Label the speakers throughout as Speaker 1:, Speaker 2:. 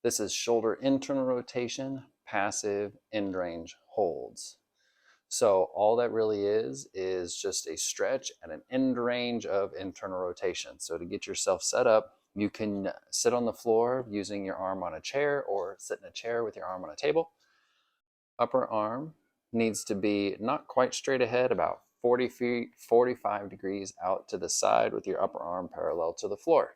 Speaker 1: This is shoulder internal rotation, passive end range holds. So all that really is just a stretch at an end range of internal rotation. So to get yourself set up, you can sit on the floor using your arm on a chair or sit in a chair with your arm on a table. Upper arm needs to be not quite straight ahead, about 40 feet, 45 degrees out to the side with your upper arm parallel to the floor.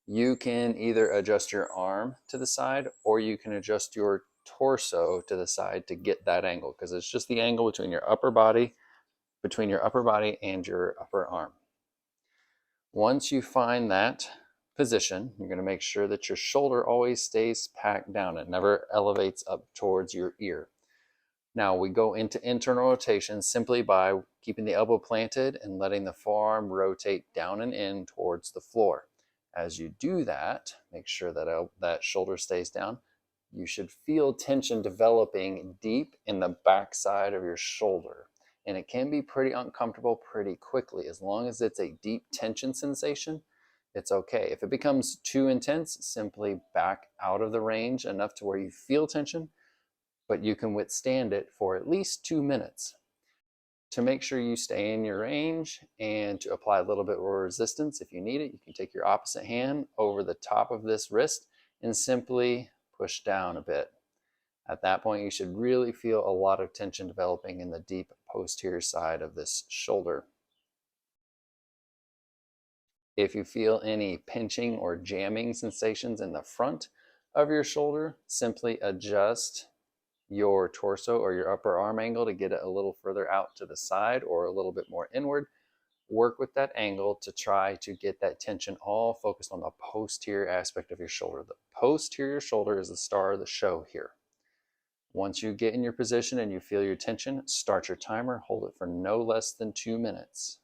Speaker 1: You can either adjust your arm to the side or you can adjust your torso to the side to get that angle, because it's just the angle between your upper body and your upper arm. Once you find that position, you're going to make sure that your shoulder always stays packed down. It never elevates up towards your ear. Now we go into internal rotation simply by keeping the elbow planted and letting the forearm rotate down and in towards the floor. As you do that, make sure that that shoulder stays down. You should feel tension developing deep in the backside of your shoulder. And it can be pretty uncomfortable pretty quickly. As long as it's a deep tension sensation, it's okay. If it becomes too intense, simply back out of the range enough to where you feel tension, but you can withstand it for at least 2 minutes. To make sure you stay in your range and to apply a little bit more resistance if you need it, you can take your opposite hand over the top of this wrist and simply push down a bit. At that point, you should really feel a lot of tension developing in the deep posterior side of this shoulder. If you feel any pinching or jamming sensations in the front of your shoulder, simply adjust your torso or your upper arm angle to get it a little further out to the side or a little bit more inward. Work with that angle to try to get that tension all focused on the posterior aspect of your shoulder. The posterior shoulder is the star of the show here. Once you get in your position and you feel your tension, start your timer, hold it for no less than 2 minutes.